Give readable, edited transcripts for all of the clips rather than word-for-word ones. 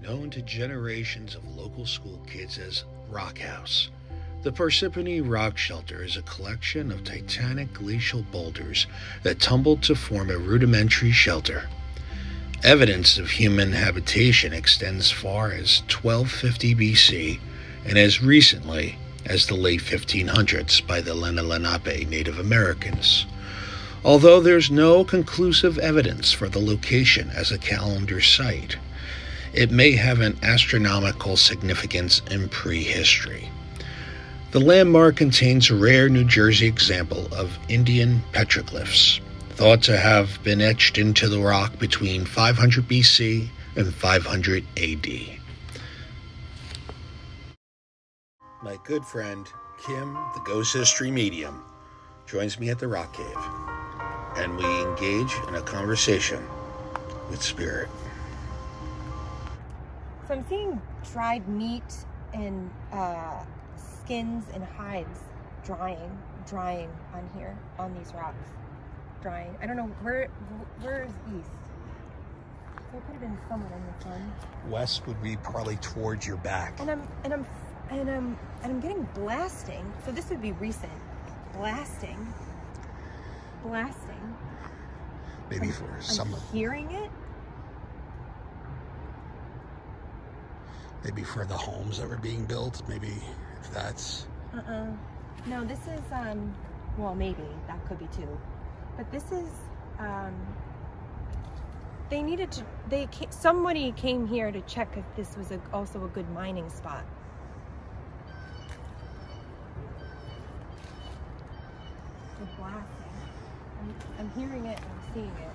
Known to generations of local school kids as Rock House, the Parsippany Rock Shelter is a collection of titanic glacial boulders that tumbled to form a rudimentary shelter. Evidence of human habitation extends far as 1250 BC and as recently as the late 1500s by the Lenape Native Americans. Although there's no conclusive evidence for the location as a calendar site, it may have an astronomical significance in prehistory. The landmark contains a rare New Jersey example of Indian petroglyphs, thought to have been etched into the rock between 500 BC and 500 AD. My good friend, Kim, the ghost history medium, joins me at the Rock Cave, and we engage in a conversation with spirit. So I'm seeing dried meat and skins and hides drying on here, on these rocks. Drying. I don't know, where is east? So it could have been somewhere in the sun. West would be probably towards your back. And I'm getting blasting. So this would be recent. Blasting. Maybe for some I'm hearing it. Maybe for the homes that were being built, maybe if that's... No, this is, well, maybe, that could be too. But this is, they needed to, somebody came here to check if this was also a good mining spot. It's blasting. I'm hearing it and I'm seeing it.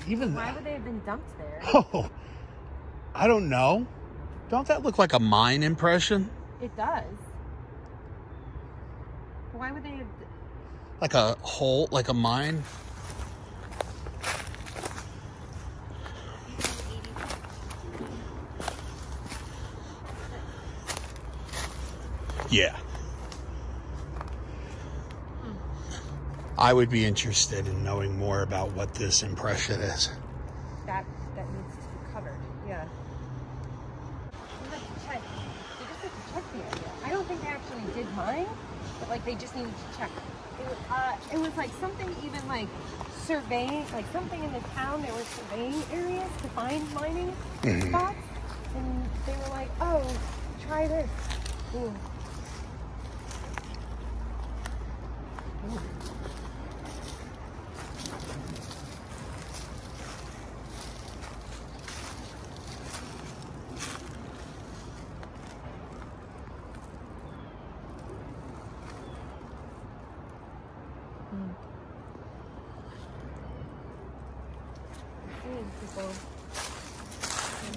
Why would they have been dumped there? Oh, I don't know. Don't that look like a mine impression? It does. Why would they have... Like a hole, like a mine? Yeah. I would be interested in knowing more about what this impression is. That needs to be covered, yeah. They just have to check the area. I don't think they actually did mine, but like they just needed to check. It was like something even like surveying, like something in the town, there were surveying areas to find mining spots, and they were like, oh, try this. Ooh. Ooh. People,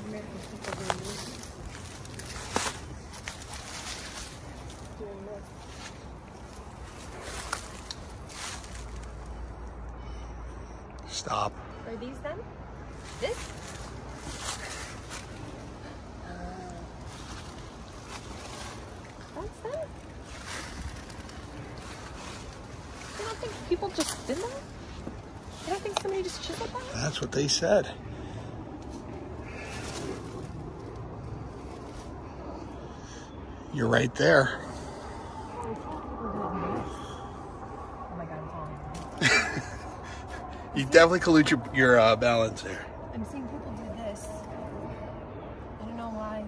American people doing this. Stop. Are these them? This? That's them? I don't think people just did that. I don't think somebody just chiseled that. That's what they said. You're right there. Oh my God, I'm falling. You definitely collude your balance there. I'm seeing people do this. I don't know why.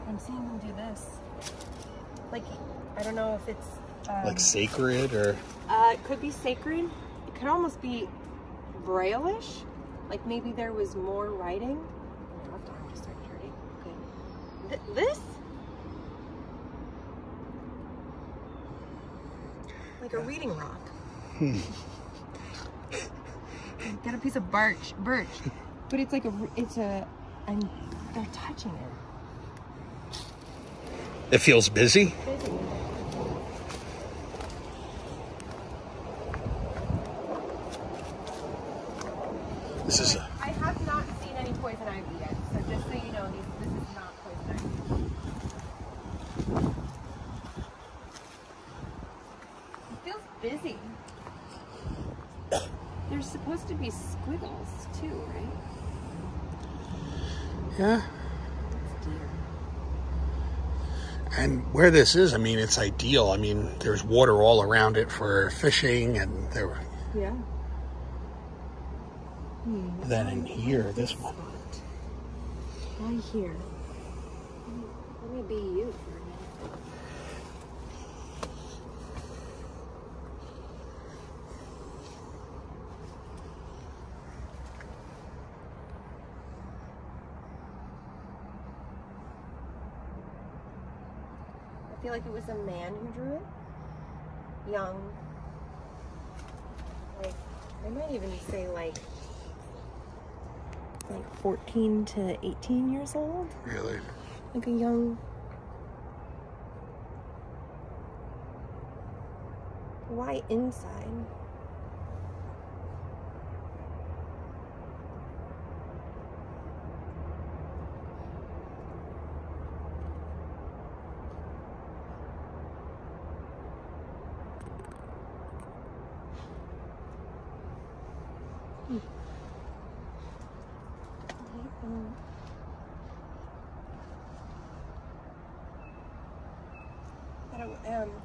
I'm seeing them do this. Like, I don't know if it's... like sacred or... it could be sacred. It could almost be Braille-ish. Like maybe there was more writing. My left arm just started This? Like a reading rock. Got a piece of birch, but it's like they're touching it. It feels busy? Busy. I have not seen any poison ivy yet, so just so you know, this is not poison ivy. It feels busy. There's supposed to be squiggles too, right? Yeah. It's deer. And where this is, I mean, it's ideal. I mean, there's water all around it for fishing, and there. Yeah. Then in here, this one. Why here? Let me be you for a minute. I feel like it was a man who drew it. Young. Like, I might even say like 14 to 18 years old. Really? Like a young... Why inside?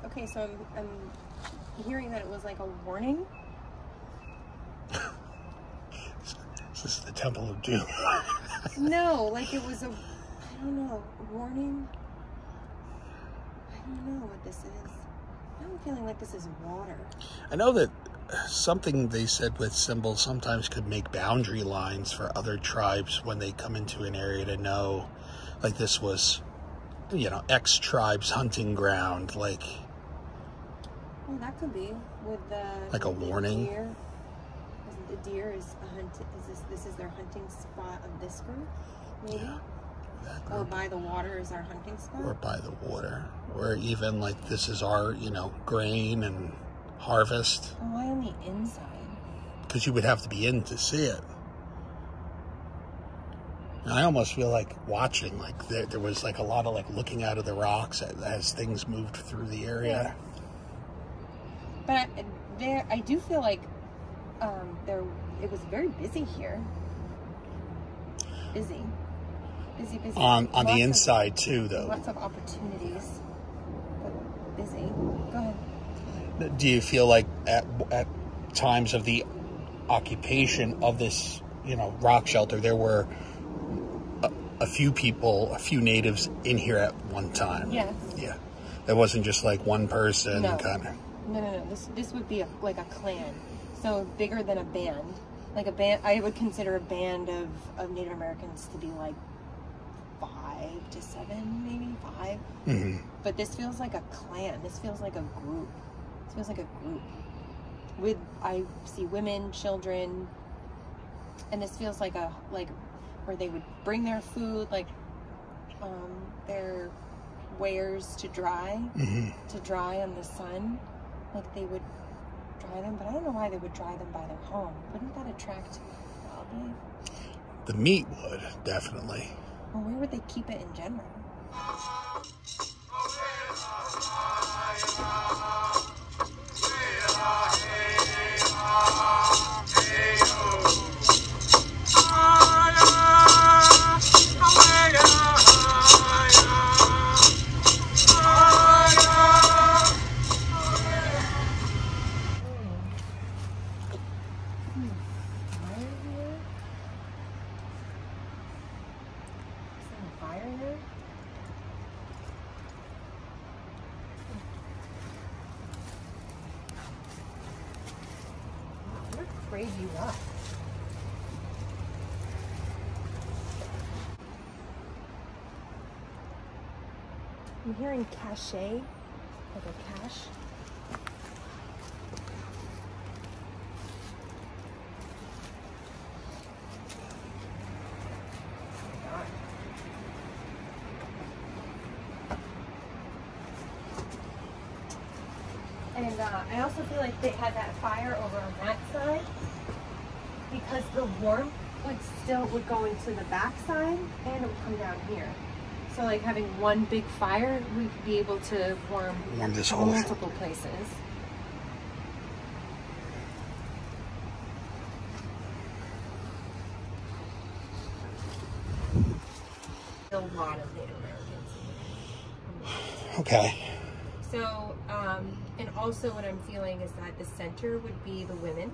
Okay, so I'm hearing that it was like a warning. Is this the Temple of Doom? No, like it was I don't know, a warning. I don't know what this is. I'm feeling like this is water. I know that something they said with symbols sometimes could make boundary lines for other tribes when they come into an area to know, like this was, you know, X tribe's hunting ground, like. Well, that could be with the like a warning. Deer. The deer is a hunt. This is their hunting spot of this group, maybe. Yeah, that group. Or by the water is our hunting spot. Or by the water, or even like this is our, you know, grain and harvest. Well, why on the inside? Because you would have to be in to see it. And I almost feel like watching, like there was like a lot of like looking out of the rocks as things moved through the area. Yeah. But I do feel like it was very busy here. Busy. On the inside too, though. Lots of opportunities, but busy. Go ahead. Do you feel like at times of the occupation of this, you know, rock shelter, there were a few people, a few natives in here at one time? Yes. Yeah. It wasn't just like one person. No. Kind of. No. This would be like a clan, so bigger than a band. Like a band, I would consider a band of Native Americans to be like 5 to 7, maybe 5. Mm-hmm. But this feels like a clan. This feels like a group. This feels like a group. I see women, children, and this feels like where they would bring their food, like their wares to dry, to dry on the sun. Like they would dry them, but I don't know why they would dry them by their home. Wouldn't that attract wildlife? The meat would, definitely. Well, where would they keep it in general? Crazy rock. I'm hearing cachet, like a cache. And I also feel like they had that fire over on that side because the warmth would go into the back side and it would come down here. So like having one big fire, we'd be able to warm this whole multiple places. A lot of Native Americans. Okay. So, and also what I'm feeling is that the center would be the women.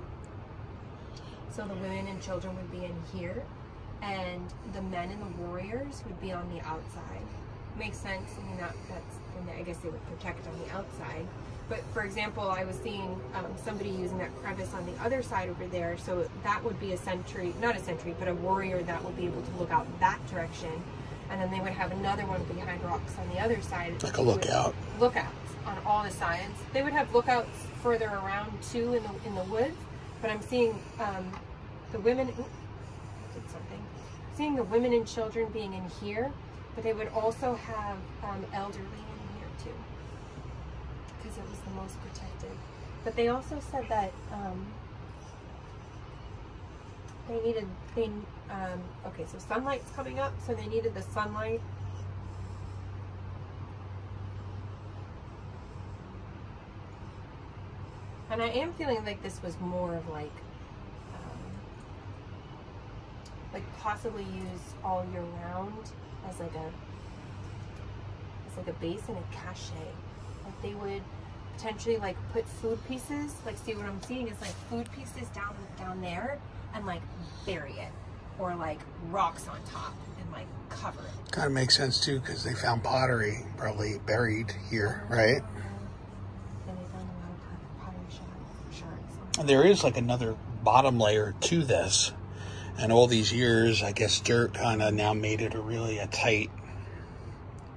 So the women and children would be in here, and the men and the warriors would be on the outside. Makes sense. I mean, I guess they would protect on the outside. But for example, I was seeing somebody using that crevice on the other side over there. So that would be a sentry, not a sentry, but a warrior that would be able to look out that direction. And then they would have another one behind rocks on the other side. Like a lookout. Lookouts on all the sides. They would have lookouts further around too in the woods. But I'm seeing the women. Ooh, did something. Seeing the women and children being in here, but they would also have elderly in here too, because it was the most protected. But they also said that okay, so sunlight's coming up, so they needed the sunlight. And I am feeling like this was more of like possibly used all year round as like a base and a cache. Like they would potentially like put food pieces, like see what I'm seeing is like food pieces down there and like bury it, or like rocks on top and like cover it. Kind of makes sense too, because they found pottery probably buried here, right? And they found a lot of pottery shards. And there is like another bottom layer to this, and all these years, I guess dirt kind of now made it a tight.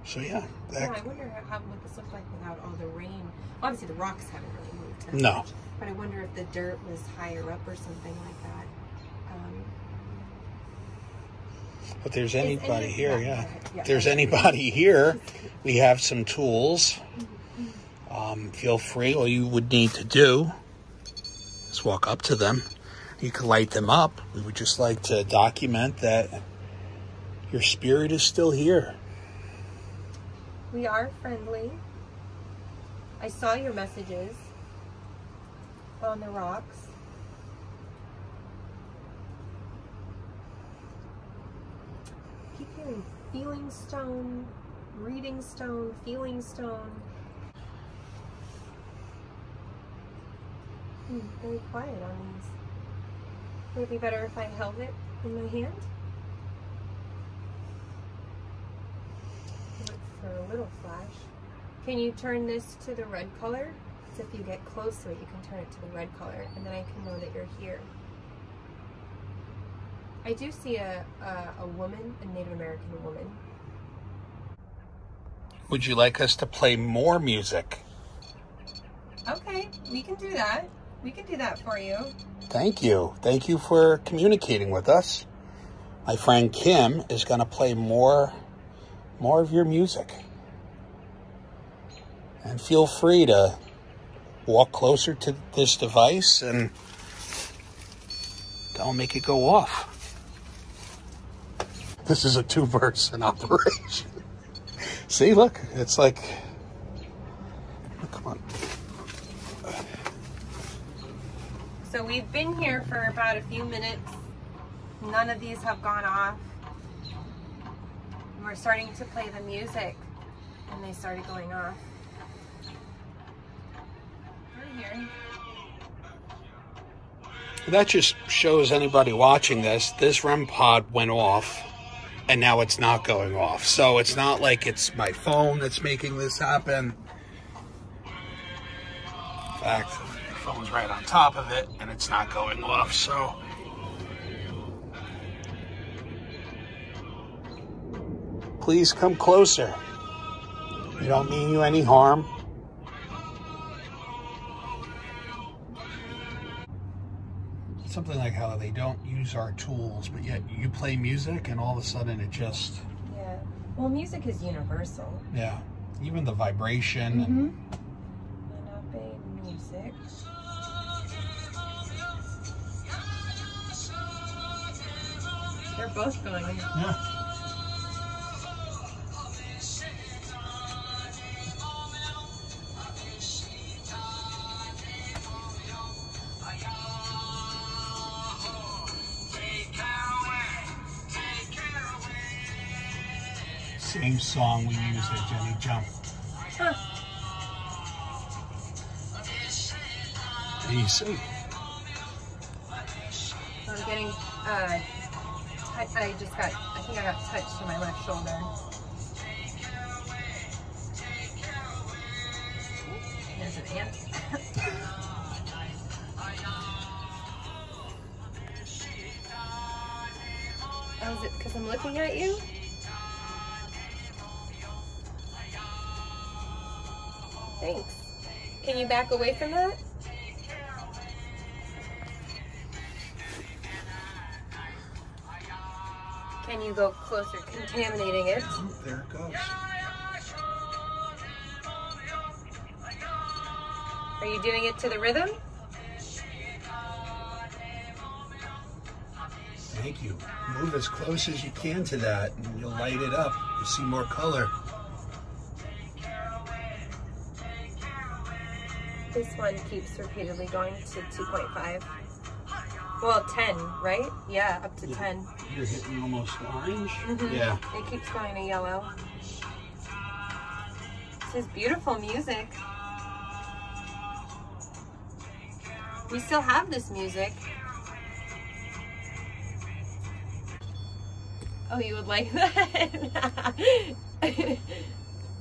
So yeah. I wonder what this looked like without all the rain. Obviously, the rocks haven't really moved that No. much, but I wonder if the dirt was higher up or something like that. But there's anybody here, yeah. If there's anybody here, we have some tools. Feel free. All you would need to do is walk up to them. You can light them up. We would just like to document that your spirit is still here. We are friendly. I saw your messages on the rocks. Keep hearing feeling stone, reading stone, feeling stone. Very quiet on these. Would it be better if I held it in my hand? Look for a little flash. Can you turn this to the red color? So if you get close to it, you can turn it to the red color, and then I can know that you're here. I do see a woman, a Native American woman. Would you like us to play more music? Okay, we can do that. We can do that for you. Thank you. Thank you for communicating with us. My friend Kim is going to play more of your music. And feel free to walk closer to this device and don't make it go off. This is a two-person operation. See, look, it's like, oh, come on. So we've been here for about a few minutes. None of these have gone off. And we're starting to play the music, and they started going off. We're here. That just shows anybody watching this REM pod went off, and now it's not going off. So it's not like it's my phone that's making this happen. In fact, my phone's right on top of it, and it's not going off, so. Please come closer. They don't mean you any harm. Something like how they don't use our tools, but yet you play music and all of a sudden it just... Yeah. Well, music is universal. Yeah. Even the vibration. Lenape music. They're both going. Yeah. Same song we use at Jenny Jump. Huh. Easy. I'm getting, I think I got touched in my left shoulder. There's an ant. Oh, is it because I'm looking at you? Thanks. Can you back away from that? Can you go closer, contaminating it? There it goes. Are you doing it to the rhythm? Thank you. Move as close as you can to that and you'll light it up. You'll see more color. This one keeps repeatedly going to 2.5. Well, 10, right? Yeah, up to 10. You're hitting almost orange? Yeah. It keeps going to yellow. This is beautiful music. We still have this music. Oh, you would like that?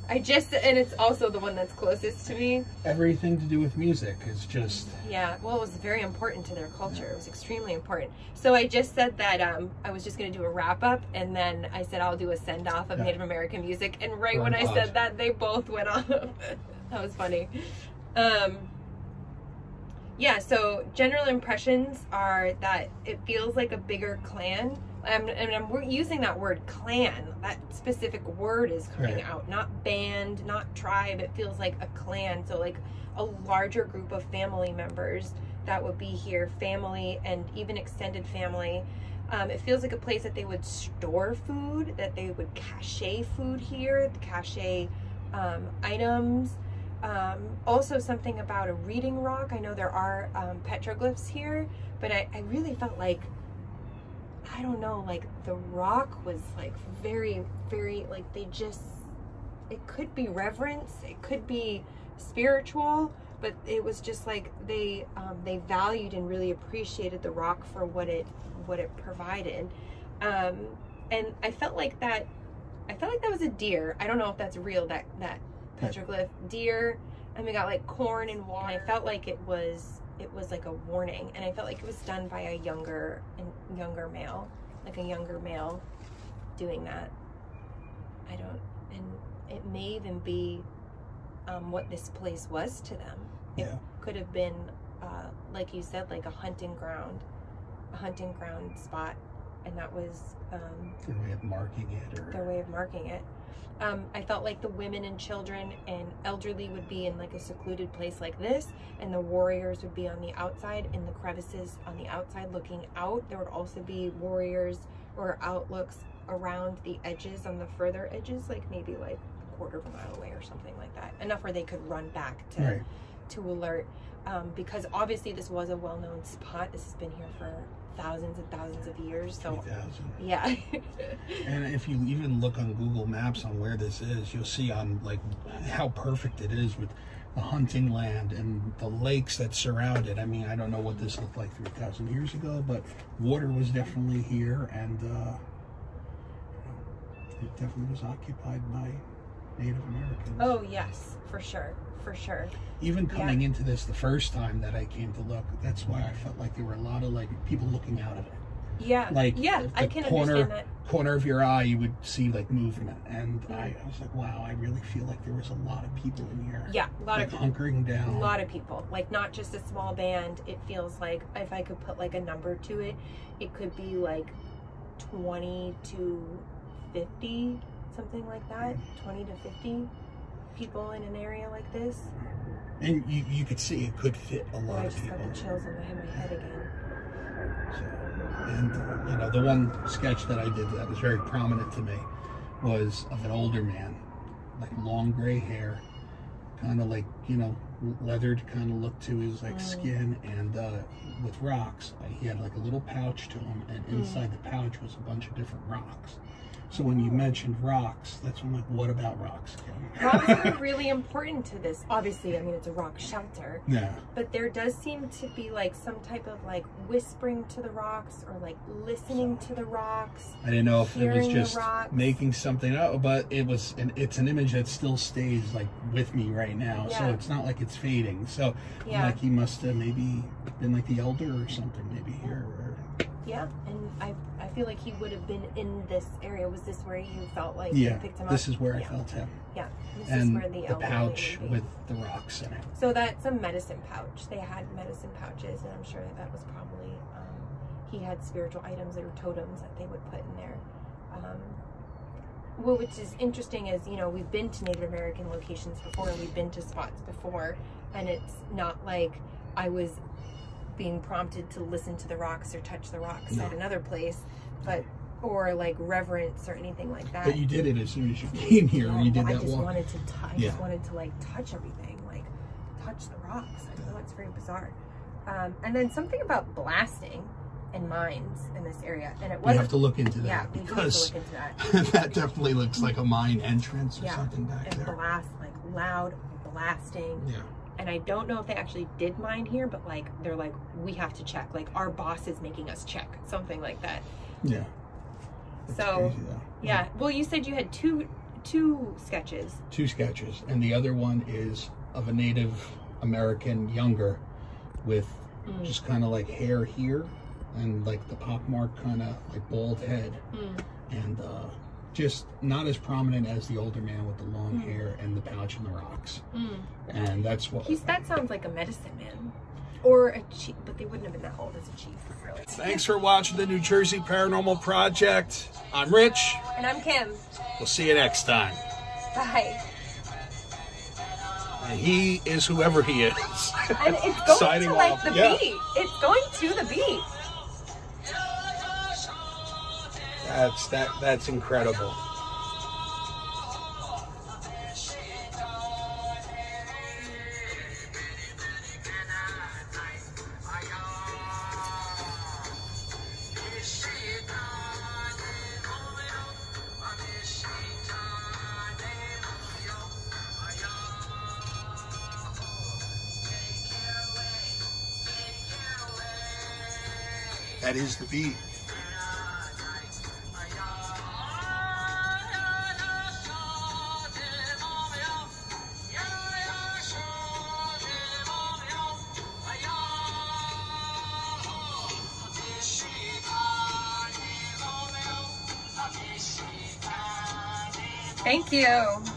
And it's also the one that's closest to me. Everything to do with music is just... Yeah, well, it was very important to their culture. It was extremely important. So I just said that I was just going to do a wrap-up, and then I said I'll do a send-off of Native American music, and right when I said that, they both went off. That was funny. Yeah, so general impressions are that it feels like a bigger clan. And I'm using that word clan. That specific word is coming out, not band, not tribe. It feels like a clan. So like a larger group of family members that would be here, family and even extended family. It feels like a place that they would store food, that they would cache food here, cache items. Also something about a reading rock. I know there are petroglyphs here, but I really felt like, I don't know, like the rock was like very, very, like they just, it could be reverence, it could be spiritual, but it was just like they valued and really appreciated the rock for what it provided. And I felt like that was a deer. I don't know if that's real, that petroglyph deer, and we got like corn and water. And I felt like it was like a warning, and I felt like it was done by a younger male, like a younger male doing that. And it may even be what this place was to them. It could have been, like you said, like a hunting ground spot, and that was their way of marking it. Or their way of marking it. I felt like the women and children and elderly would be in like a secluded place like this, and the warriors would be on the outside in the crevices on the outside looking out. There would also be warriors or outlooks around the edges, on the further edges, like maybe like a quarter of a mile away or something like that. Enough where they could run back to alert. Because obviously this was a well-known spot. This has been here for thousands and thousands of years. So 3,000. Yeah. And if you even look on Google Maps on where this is, you'll see on like how perfect it is with the hunting land and the lakes that surround it. I mean, I don't know what this looked like 3,000 years ago, but water was definitely here, and it definitely was occupied by Native Americans. Oh yes, for sure. For sure. Even coming into this the first time that I came to look, that's why I felt like there were a lot of like people looking out of it. Yeah. Like, yeah, I can understand that. Corner of your eye, you would see like movement, and I was like, wow, I really feel like there was a lot of people in here. Yeah, a lot like, of hunkering down. A lot of people, like not just a small band. It feels like, if I could put like a number to it, it could be like 20 to 50, something like that. 20 to 50 people in an area like this. And you could see it could fit a lot of people. I just got the chills in my head again. So, and you know, the one sketch that I did that was very prominent to me was of an older man, like long gray hair, kind of like, you know, leathered kind of look to his like skin, and with rocks. He had like a little pouch to him, and inside the pouch was a bunch of different rocks. So when you mentioned rocks, that's when I'm like, what about rocks? Rocks are really important to this. Obviously, I mean, it's a rock shelter. Yeah. But there does seem to be like some type of like whispering to the rocks, or like listening to the rocks. I didn't know if it was just rocks. making something up, but it was, it's an image that still stays like with me right now. Yeah. So it's not like it's fading. So yeah. like he must have maybe been like the elder or something, maybe here. Or... Yeah, and I feel like he would have been in this area. Was this where you felt like you picked him up? This is where I felt him. Yeah, this and is where the pouch with the rocks in it. So that's a medicine pouch. They had medicine pouches, and I'm sure that was probably, he had spiritual items or totems that they would put in there. Well, which is interesting is, you know, we've been to Native American locations before, and we've been to spots before, and it's not like I was being prompted to listen to the rocks or touch the rocks at another place, but or like reverence or anything like that. But you did it as soon as you came here. Yeah, and you did I that just walk. wanted to I just wanted to like touch everything, like touch the rocks. I know it's very bizarre. And then something about blasting and mines in this area, and it wasn't. You have to look into that, yeah, because we have to look into that. that definitely looks like a mine entrance or something back and there. Blast, like loud blasting. Yeah. And I don't know if they actually did mine here, but like they're like, we have to check. Like our boss is making us check, something like that. Yeah. That's so crazy, yeah. Well, you said you had two sketches. 2 sketches, and the other one is of a Native American younger, with just kind of like hair here, and like the pockmark kind of like bald head, and just not as prominent as the older man with the long hair and the pouch and the rocks. And that's what... That sounds like a medicine man. Or a chief, but they wouldn't have been that old as a chief, really. Thanks for watching the New Jersey Paranormal Project. I'm Rich. And I'm Kim. We'll see you next time. Bye. And he is whoever he is. And it's going to like the beat. It's going to the beat. That's incredible. That is the beat. Thank you.